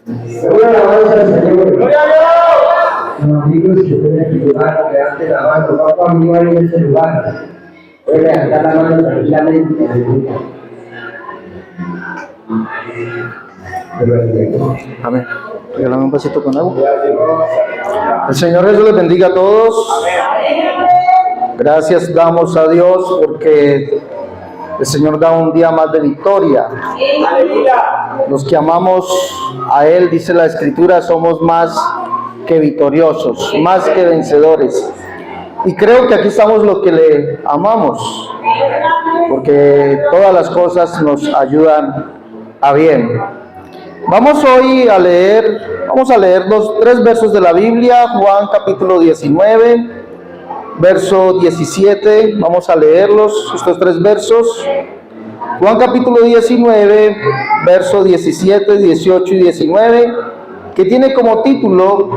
Una alabanza al Señor. ¡Gloria a Dios! Los amigos que estén en el lugar, levanten la mano. ¿Cuántos amigos hay en ese lugar? Voy a levantar la mano tranquilamente. Amén. Regálame un vasito con agua. El Señor Jesús les bendiga a todos. Gracias damos a Dios porque el Señor da un día más de victoria. Los que amamos a Él, dice la Escritura, somos más que victoriosos, más que vencedores. Y creo que aquí estamos los que le amamos, porque todas las cosas nos ayudan a bien. Vamos hoy a leer, tres versos de la Biblia. Juan capítulo 19, verso 17, vamos a leerlos, estos tres versos. Juan capítulo 19, verso 17, 18 y 19, que tiene como título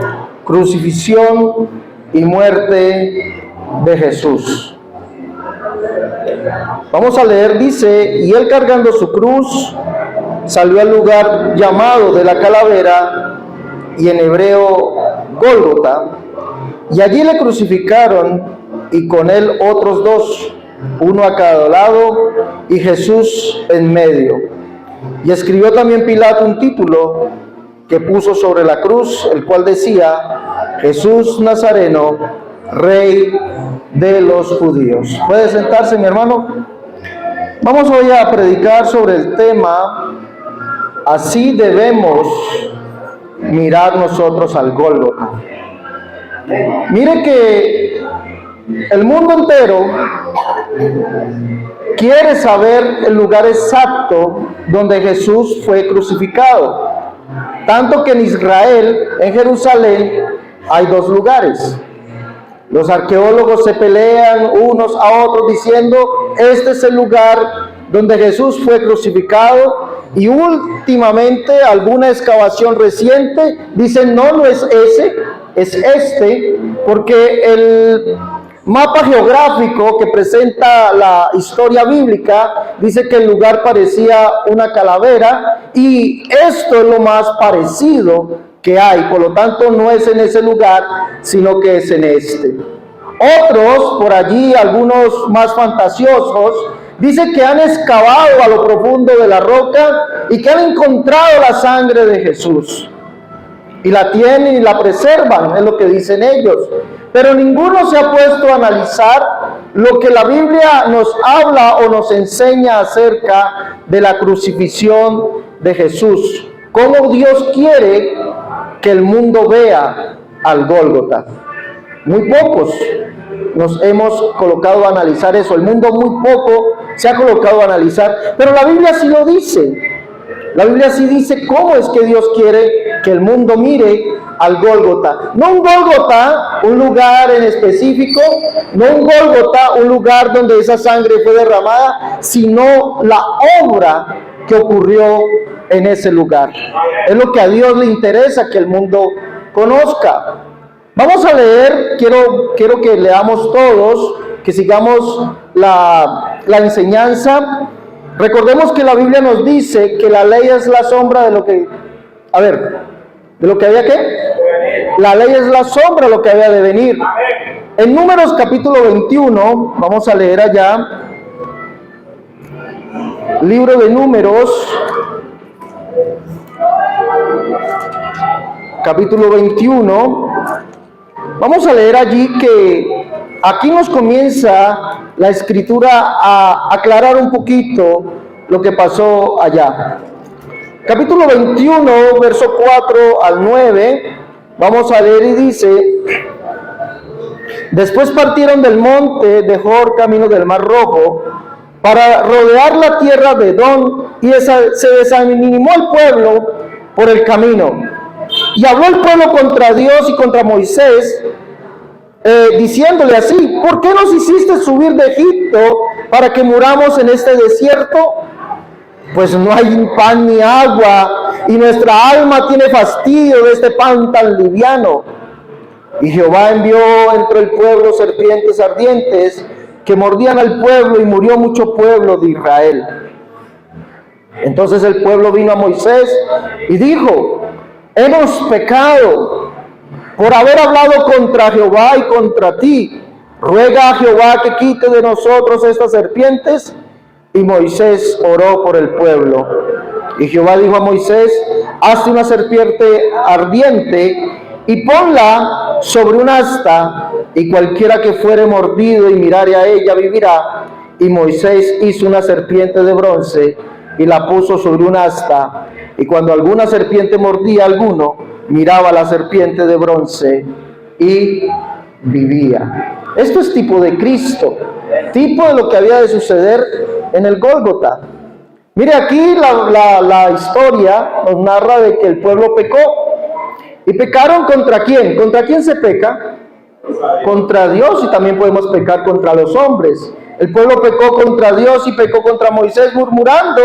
Crucifixión y muerte de Jesús. Vamos a leer, dice: y él cargando su cruz salió al lugar llamado de la calavera, y en hebreo Gólgota, y allí le crucificaron, y con él otros dos, uno a cada lado, y Jesús en medio. Y escribió también Pilato un título que puso sobre la cruz, el cual decía: Jesús Nazareno, Rey de los judíos. ¿Puede sentarse, mi hermano? Vamos hoy a predicar sobre el tema: así debemos mirar nosotros al Gólgota. Mire que el mundo entero quiere saber el lugar exacto donde Jesús fue crucificado. Tanto que en Israel, en Jerusalén, hay dos lugares. Los arqueólogos se pelean unos a otros diciendo: este es el lugar donde Jesús fue crucificado. Y últimamente alguna excavación reciente dicen: no es ese, es este, porque el mapa geográfico que presenta la historia bíblica dice que el lugar parecía una calavera, y esto es lo más parecido que hay. Por lo tanto, no es en ese lugar, sino que es en este. Otros, por allí, algunos más fantasiosos, dicen que han excavado a lo profundo de la roca y que han encontrado la sangre de Jesús. Y la tienen y la preservan, es lo que dicen ellos. Pero ninguno se ha puesto a analizar lo que la Biblia nos habla o nos enseña acerca de la crucifixión de Jesús. Cómo Dios quiere que el mundo vea al Gólgota. Muy pocos nos hemos colocado a analizar eso. El mundo muy poco se ha colocado a analizar, pero la Biblia sí lo dice. La Biblia sí dice cómo es que Dios quiere que el mundo mire al Gólgota. No un Gólgota, un lugar en específico, no un Gólgota, un lugar donde esa sangre fue derramada, sino la obra que ocurrió en ese lugar. Es lo que a Dios le interesa que el mundo conozca. Vamos a leer, quiero que leamos todos, que sigamos la enseñanza. Recordemos que la Biblia nos dice que la ley es la sombra de lo que... ¿de lo que había qué? La ley es la sombra de lo que había de venir. En Números capítulo 21, vamos a leer allá, libro de Números, capítulo 21, vamos a leer allí que aquí nos comienza la Escritura a aclarar un poquito lo que pasó allá. Capítulo 21, verso 4 al 9, vamos a leer y dice: después partieron del monte de Jor camino del Mar Rojo para rodear la tierra de Edom, y se desanimó el pueblo por el camino. Y habló el pueblo contra Dios y contra Moisés, diciéndole así: ¿por qué nos hiciste subir de Egipto para que muramos en este desierto? Pues no hay pan ni agua, y nuestra alma tiene fastidio de este pan tan liviano. Y Jehová envió entre el pueblo serpientes ardientes que mordían al pueblo, y murió mucho pueblo de Israel. Entonces el pueblo vino a Moisés y dijo: hemos pecado por haber hablado contra Jehová y contra ti. Ruega a Jehová que quite de nosotros estas serpientes. Y Moisés oró por el pueblo. Y Jehová dijo a Moisés: hazte una serpiente ardiente y ponla sobre un asta, y cualquiera que fuere mordido y mirare a ella vivirá. Y Moisés hizo una serpiente de bronce y la puso sobre un asta, y cuando alguna serpiente mordía a alguno, miraba a la serpiente de bronce y vivía. Esto es tipo de Cristo, tipo de lo que había de suceder en el Gólgota. Mire, aquí la historia nos narra de que el pueblo pecó. ¿Y pecaron contra quién? ¿Contra quién se peca? Contra Dios, y también podemos pecar contra los hombres. El pueblo pecó contra Dios y pecó contra Moisés, murmurando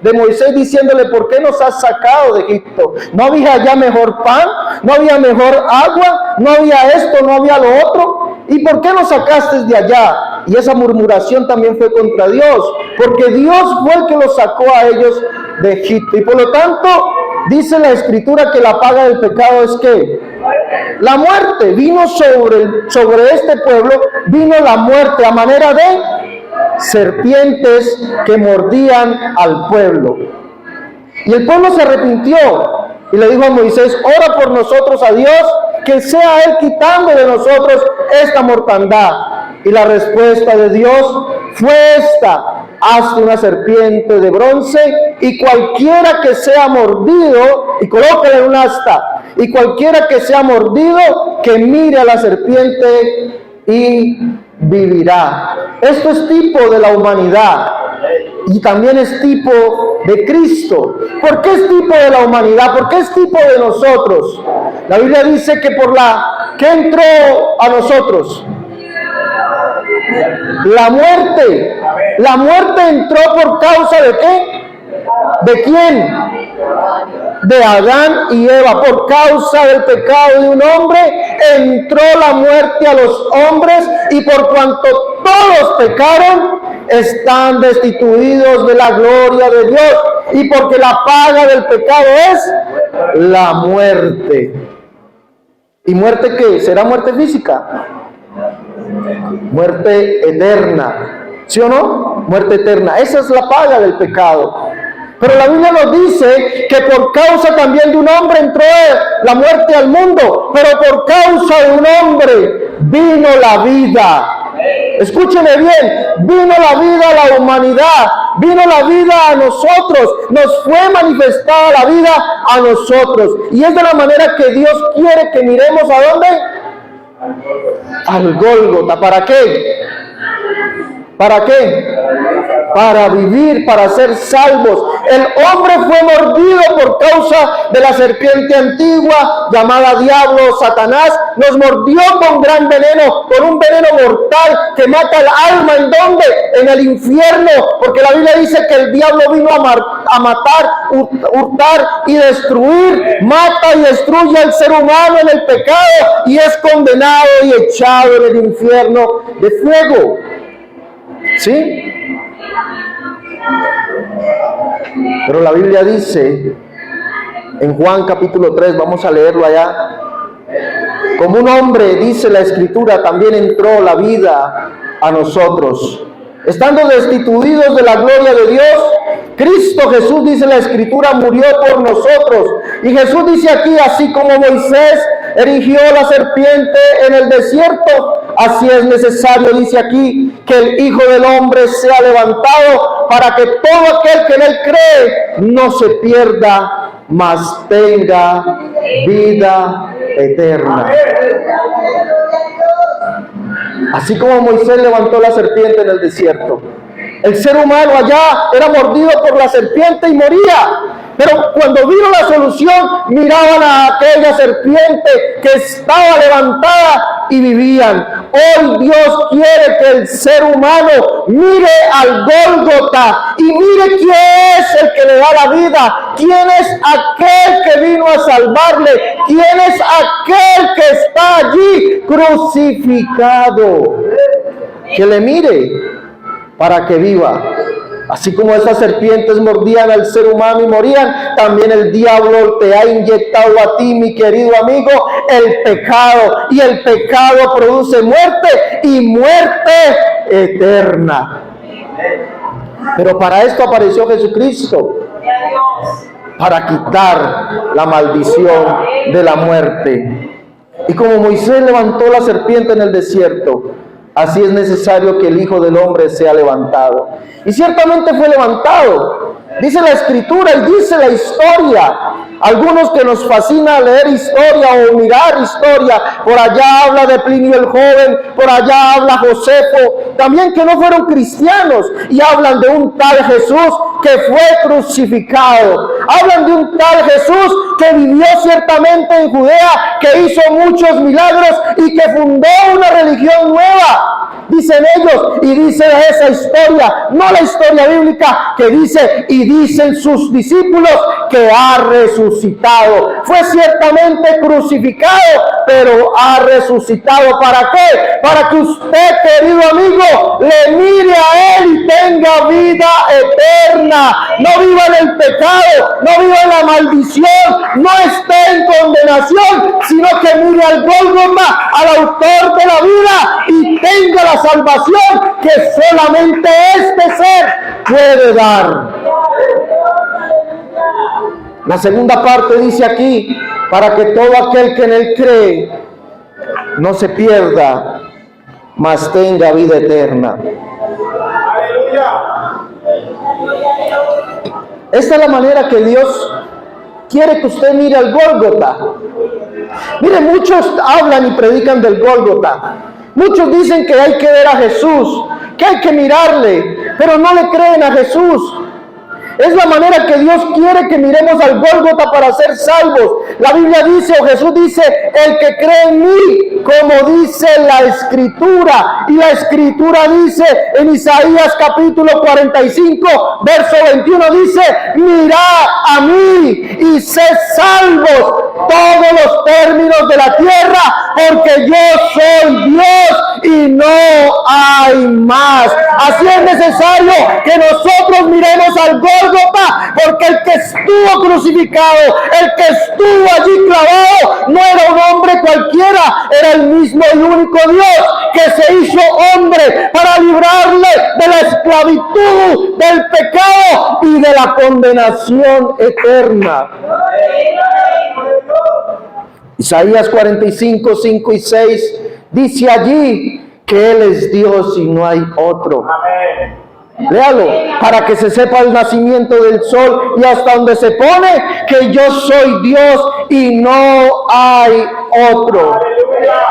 de Moisés, diciéndole: ¿por qué nos has sacado de Egipto? ¿No había allá mejor pan? ¿No había mejor agua? ¿No había esto? ¿No había lo otro? ¿Y por qué nos sacaste de allá? Y esa murmuración también fue contra Dios, porque Dios fue el que los sacó a ellos de Egipto. Y por lo tanto, dice la Escritura que la paga del pecado es ¿qué? La muerte. Vino sobre este pueblo, vino la muerte a manera de serpientes que mordían al pueblo. Y el pueblo se arrepintió y le dijo a Moisés: ora por nosotros a Dios, que sea Él quitando de nosotros esta mortandad. Y la respuesta de Dios fue esta: hazte una serpiente de bronce, y cualquiera que sea mordido, y colócala en un asta, y cualquiera que sea mordido, que mire a la serpiente y vivirá. Esto es tipo de la humanidad, y también es tipo de Cristo. ¿Por qué es tipo de la humanidad? ¿Por qué es tipo de nosotros? La Biblia dice que por ¿qué entró a nosotros? La muerte. La muerte entró por causa de ¿qué? ¿De quién? De Adán y Eva. Por causa del pecado de un hombre entró la muerte a los hombres, y por cuanto todos pecaron, están destituidos de la gloria de Dios. Y porque la paga del pecado es la muerte. ¿Y muerte qué? ¿Será muerte física? Muerte eterna, ¿sí o no? Muerte eterna. Esa es la paga del pecado. Pero la Biblia nos dice que por causa también de un hombre entró la muerte al mundo, pero por causa de un hombre vino la vida. Escúcheme bien, vino la vida a la humanidad, vino la vida a nosotros, nos fue manifestada la vida a nosotros. Y es de la manera que Dios quiere que miremos ¿a dónde? Al Gólgota. ¿Para qué? ¿Para qué? Para vivir, para ser salvos. El hombre fue mordido por causa de la serpiente antigua llamada diablo, Satanás. Nos mordió con gran veneno, con un veneno mortal que mata el alma. ¿En dónde? En el infierno. Porque la Biblia dice que el diablo vino a matar, hurtar y destruir. Mata y destruye al ser humano en el pecado, y es condenado y echado en el infierno de fuego. ¿Sí? Pero la Biblia dice en Juan capítulo 3, vamos a leerlo allá: como un hombre, dice la Escritura, también entró la vida a nosotros. Estando destituidos de la gloria de Dios, Cristo Jesús, dice la Escritura, murió por nosotros. Y Jesús dice aquí: así como Moisés erigió la serpiente en el desierto, así es necesario, dice aquí, que el Hijo del Hombre sea levantado, para que todo aquel que en él cree no se pierda, mas tenga vida eterna. Así como Moisés levantó la serpiente en el desierto, el ser humano allá era mordido por la serpiente y moría. Pero cuando vino la solución, miraban a aquella serpiente que estaba levantada y vivían. Hoy Dios quiere que el ser humano mire al Gólgota y mire quién es el que le da la vida, quién es aquel que vino a salvarle, quién es aquel que está allí crucificado. Que le mire para que viva. Así como esas serpientes mordían al ser humano y morían, también el diablo te ha inyectado a ti, mi querido amigo, el pecado. Y el pecado produce muerte y muerte eterna. Pero para esto apareció Jesucristo, para quitar la maldición de la muerte. Y como Moisés levantó la serpiente en el desierto, así es necesario que el Hijo del Hombre sea levantado. Y ciertamente fue levantado. Dice la Escritura y dice la historia. Algunos que nos fascina leer historia o mirar historia. Por allá habla de Plinio el joven, por allá habla Josefo. También que no fueron cristianos y hablan de un tal Jesús que fue crucificado. Hablan de un tal Jesús que vivió ciertamente en Judea, que hizo muchos milagros y que fundó una religión nueva. Dicen ellos, y dice esa historia, no la historia bíblica, que dice, y dicen sus discípulos, que ha resucitado. Fue ciertamente crucificado, pero ha resucitado. ¿Para qué? Para que usted, querido amigo, le mire a Él y tenga vida eterna. No viva en el pecado, no viva en la maldición, no esté en condenación, sino que mire al Gólgota, al autor de la vida, y tenga la salvación que solamente este ser puede dar. La segunda parte dice aquí, para que todo aquel que en Él cree no se pierda, mas tenga vida eterna. Esta es la manera que Dios quiere que usted mire al Gólgota. Mire, muchos hablan y predican del Gólgota. Muchos dicen que hay que ver a Jesús, que hay que mirarle, pero no le creen a Jesús. Es la manera que Dios quiere que miremos al Gólgota para ser salvos. La Biblia dice, o Jesús dice, el que cree en mí, como dice la Escritura. Y la Escritura dice en Isaías capítulo 45, verso 21, dice, mirad a mí y sed salvos todos los términos de la tierra, porque yo soy Dios y no hay más. Así es necesario que nosotros miremos al Gólgota, porque el que estuvo crucificado, el que estuvo allí clavado, no era un hombre cualquiera, era el mismo y único Dios que se hizo hombre para librarle de la esclavitud, del pecado y de la condenación eterna. Isaías 45, 5 y 6 dice allí que Él es Dios y no hay otro. Amén. Léalo, para que se sepa el nacimiento del sol y hasta donde se pone, que yo soy Dios y no hay otro.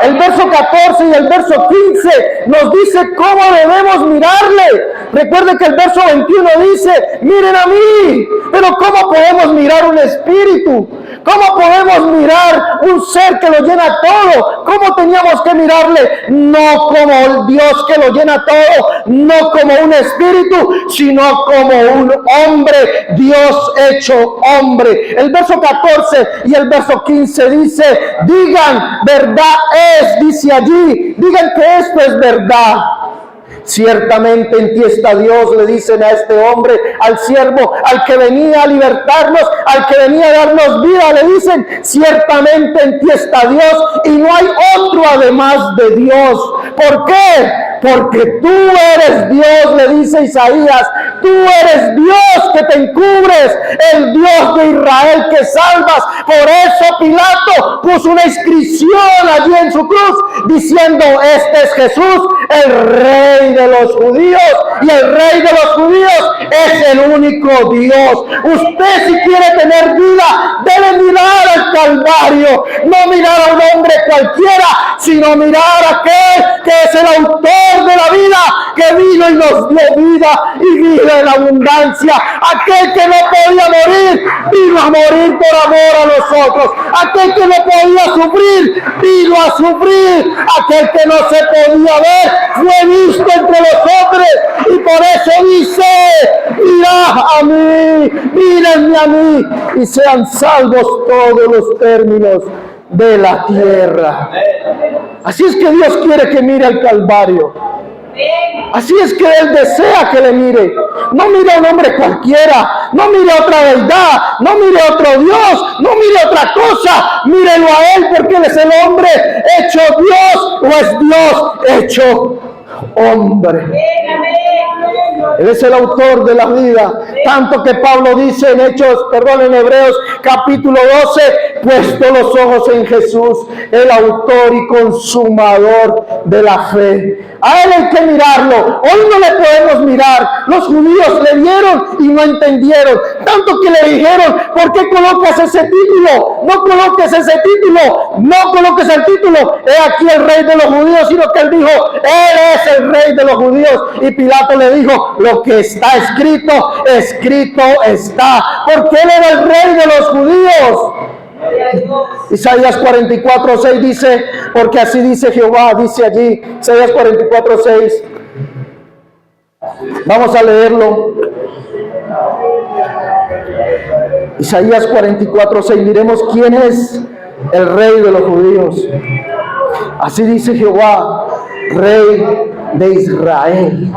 El verso 14 y el verso 15 nos dice cómo debemos mirarle. Recuerde que el verso 21 dice, miren a mí. Pero ¿cómo podemos mirar un espíritu? ¿Cómo podemos mirar un ser que lo llena todo? ¿Cómo teníamos que mirarle? No como el Dios que lo llena todo, no como un espíritu, sino como un hombre, Dios hecho hombre. El verso 14 y el verso 15 dice, digan, verdad es, dice allí, digan que esto es verdad. Ciertamente en ti está Dios, le dicen a este hombre, al siervo, al que venía a libertarnos, al que venía a darnos vida, le dicen, ciertamente en ti está Dios y no hay otro además de Dios. ¿Por qué? Porque tú eres Dios, le dice Isaías, tú eres Dios que te encubres, el Dios de Israel que salvas. Por eso Pilato puso una inscripción allí en su cruz diciendo, este es Jesús, el Rey de los judíos, y el Rey de los judíos es el único Dios. Usted, si quiere tener vida, debe mirar al Calvario, no mirar a un hombre cualquiera, sino mirar a aquel que es el autor de la vida, que vino y nos dio vida y vida en abundancia. Aquel que no podía morir, vino a morir por amor a nosotros. Aquel que no podía sufrir, vino a sufrir. Aquel que no se podía ver, fue visto entre los hombres, y por eso dice, mirad a mí, mírenme a mí, y sean salvos todos los términos de la tierra. Así es que Dios quiere que mire al Calvario. Así es que Él desea que le mire. No mire a un hombre cualquiera, no mire a otra deidad, no mire a otro Dios, no mire a otra cosa. Mírelo a Él, porque Él es el hombre hecho Dios, o es Dios hecho hombre. Él es el autor de la vida, tanto que Pablo dice en en Hebreos capítulo 12, puesto los ojos en Jesús, el autor y consumador de la fe. A Él hay que mirarlo. Hoy no le podemos mirar. Los judíos le vieron y no entendieron, tanto que le dijeron: ¿por qué colocas ese título? No coloques ese título, no coloques el título. He aquí el rey de los judíos, sino que Él dijo: Él es el rey de los judíos. Y Pilato le dijo: lo que está escrito, escrito está, porque Él era el rey de los judíos. Isaías 44:6 dice, porque así dice Jehová, dice allí, Isaías 44:6. Vamos a leerlo. Isaías 44:6. Miremos quién es el rey de los judíos. Así dice Jehová, rey de Israel.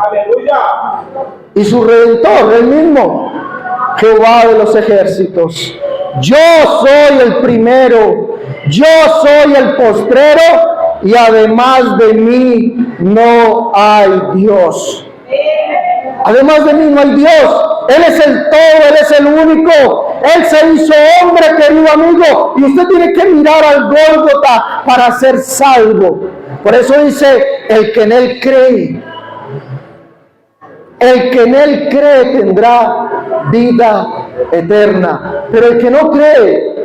Y su redentor, el mismo, Jehová de los ejércitos. Yo soy el primero, yo soy el postrero, y además de mí no hay Dios. Además de mí no hay Dios. Él es el todo, Él es el único. Él se hizo hombre, querido amigo. Y usted tiene que mirar al Gólgota para ser salvo. Por eso dice: el que en Él cree, el que en Él cree tendrá vida eterna. Pero el que no cree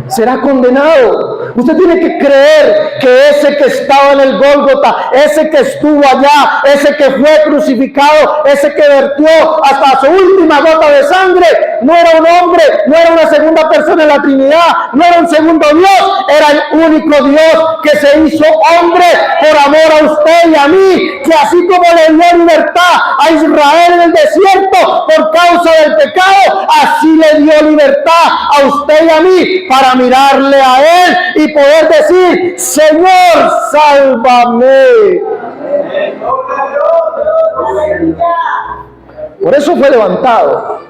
será condenado. Usted tiene que creer que ese que estaba en el Gólgota, ese que estuvo allá, ese que fue crucificado, ese que vertió hasta su última gota de sangre, no era un hombre, no era una segunda persona en la Trinidad, no era un segundo Dios, era el único Dios que se hizo hombre por amor a usted y a mí, que así como le dio libertad a Israel en el desierto por causa del pecado, así le dio libertad a usted y a mí para mirarle a Él y poder decir: Señor, sálvame. Por eso fue levantado.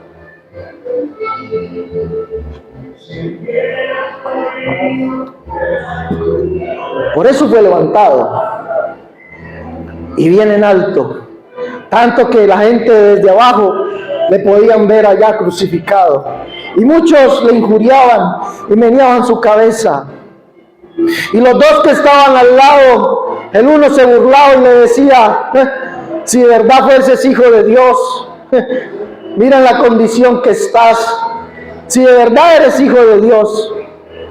Por eso fue levantado. Y bien en alto. Tanto que la gente desde abajo le podían ver allá crucificado. Y muchos le injuriaban y meneaban su cabeza. Y los dos que estaban al lado, el uno se burlaba y le decía: si de verdad fueses hijo de Dios, mira la condición que estás. Si de verdad eres hijo de Dios,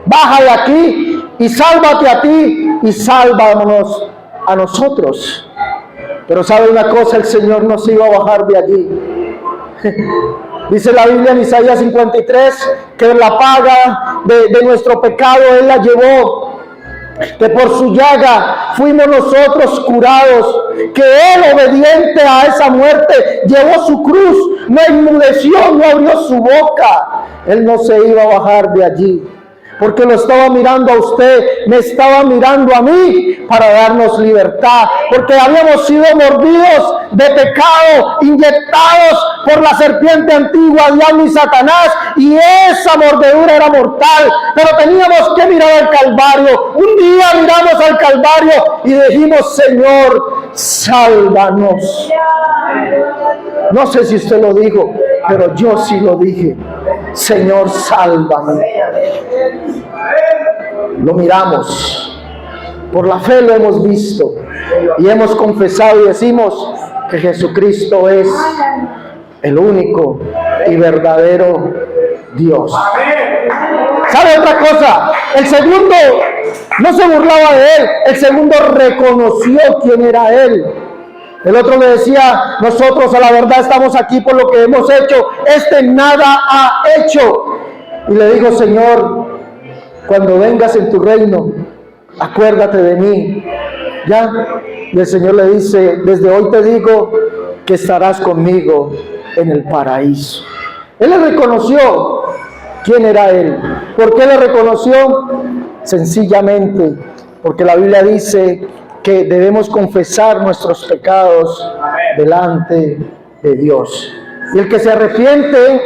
baja de aquí y sálvate a ti y sálvanos a nosotros. Pero sabe una cosa, el Señor no se iba a bajar de allí. Dice la Biblia en Isaías 53 que la paga de nuestro pecado Él la llevó, que por su llaga fuimos nosotros curados, que Él, obediente a esa muerte, llevó su cruz, no enmudeció, no abrió su boca. Él no se iba a bajar de allí, porque lo estaba mirando a usted, me estaba mirando a mí para darnos libertad, porque habíamos sido mordidos de pecado, inyectados por la serpiente antigua, diablo y Satanás, y esa mordedura era mortal, pero teníamos que mirar al Calvario. Un día miramos al Calvario y dijimos: Señor, sálvanos. No sé si usted lo dijo, pero yo sí lo dije: Señor, sálvame. Lo miramos, por la fe lo hemos visto y hemos confesado y decimos que Jesucristo es el único y verdadero Dios. ¿Sabe otra cosa? El segundo no se burlaba de Él, el segundo reconoció quién era Él. El otro le decía: nosotros a la verdad estamos aquí por lo que hemos hecho, este nada ha hecho. Y le dijo: Señor, cuando vengas en tu reino, acuérdate de mí. ¿Ya? Y el Señor le dice: desde hoy te digo que estarás conmigo en el paraíso. Él le reconoció quién era Él. ¿Por qué le reconoció? Sencillamente porque la Biblia dice que debemos confesar nuestros pecados delante de Dios. Y el que se arrepiente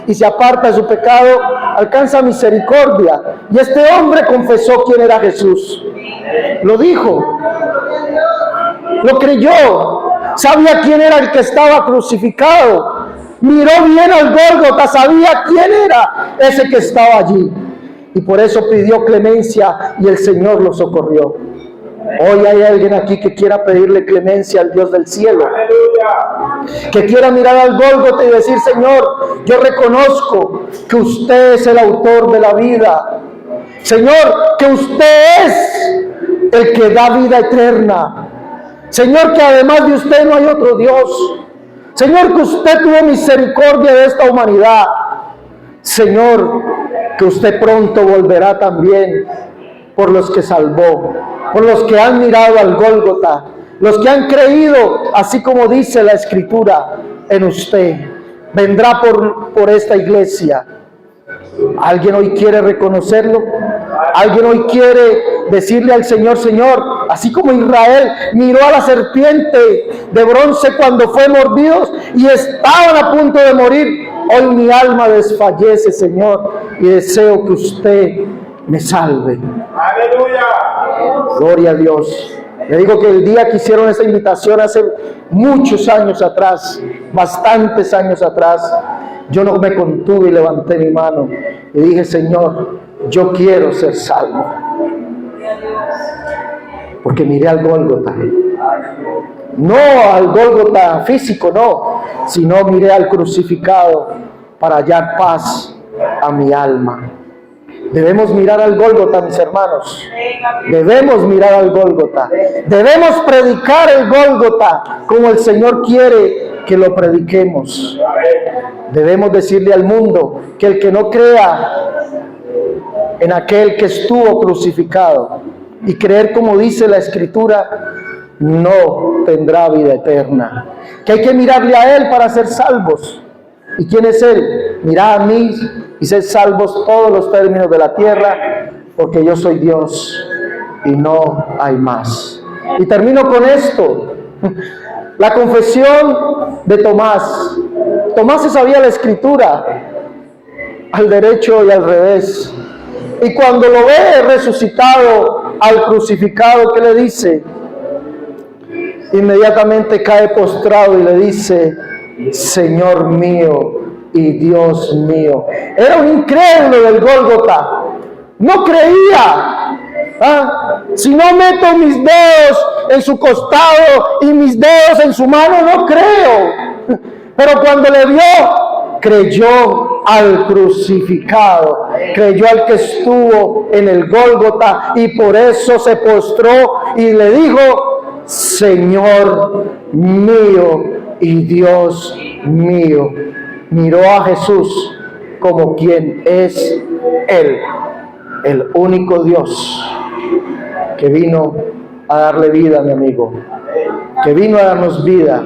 y se aparta de su pecado alcanza misericordia. Y este hombre confesó quién era Jesús. Lo dijo. Lo creyó. Sabía quién era el que estaba crucificado. Miró bien al Gólgota. Sabía quién era ese que estaba allí. Y por eso pidió clemencia y el Señor lo socorrió. Hoy hay alguien aquí que quiera pedirle clemencia al Dios del cielo. Que quiera mirar al Gólgota y decir: Señor, yo reconozco que usted es el autor de la vida. Señor, que usted es el que da vida eterna. Señor, que además de usted no hay otro Dios. Señor, que usted tuvo misericordia de esta humanidad. Señor, que usted pronto volverá también por los que salvó, por los que han mirado al Gólgota, los que han creído, así como dice la Escritura, en usted. Vendrá por esta iglesia. ¿Alguien hoy quiere reconocerlo? ¿Alguien hoy quiere decirle al Señor: Señor, así como Israel miró a la serpiente de bronce cuando fue mordidos y estaban a punto de morir, hoy mi alma desfallece, Señor, y deseo que usted me salve? ¡Aleluya! Gloria a Dios. Le digo que el día que hicieron esa invitación hace muchos años atrás, bastantes años atrás, yo no me contuve y levanté mi mano y dije: Señor, yo quiero ser salvo. Porque miré al Gólgota. No al Gólgota físico, no, sino miré al crucificado para hallar paz a mi alma. Debemos mirar al Gólgota, mis hermanos. Debemos mirar al Gólgota. Debemos predicar el Gólgota como el Señor quiere que lo prediquemos. Debemos decirle al mundo que el que no crea en aquel que estuvo crucificado y creer como dice la Escritura, no tendrá vida eterna. Que hay que mirarle a Él para ser salvos. ¿Y quién es Él? Mirad a mí y sed salvos todos los términos de la tierra, porque yo soy Dios y no hay más. Y termino con esto. La confesión de Tomás. Tomás se sabía la Escritura al derecho y al revés. Y cuando lo ve resucitado al crucificado, ¿qué le dice? Inmediatamente cae postrado y le dice: Señor mío y Dios mío. Era un incrédulo del Gólgota. No creía. Si no meto mis dedos en su costado y mis dedos en su mano, no creo. Pero cuando le vio, creyó al crucificado, creyó al que estuvo en el Gólgota, y por eso se postró y le dijo: Señor mío y Dios mío. Miró a Jesús como quien es Él, el único Dios que vino a darle vida, mi amigo, que vino a darnos vida,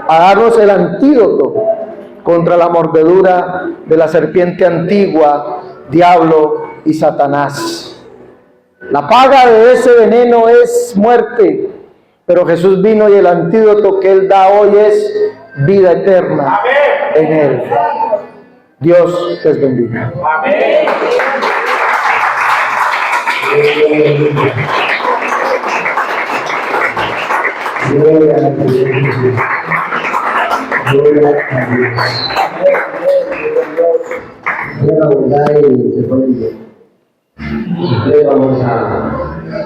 a darnos el antídoto contra la mordedura de la serpiente antigua, diablo y Satanás. La paga de ese veneno es muerte, pero Jesús vino y el antídoto que Él da hoy es vida eterna en Él. Dios les bendiga. Amén. Gloria a Dios. Gloria a Dios. Voy a abundar y se pone bien. Vamos a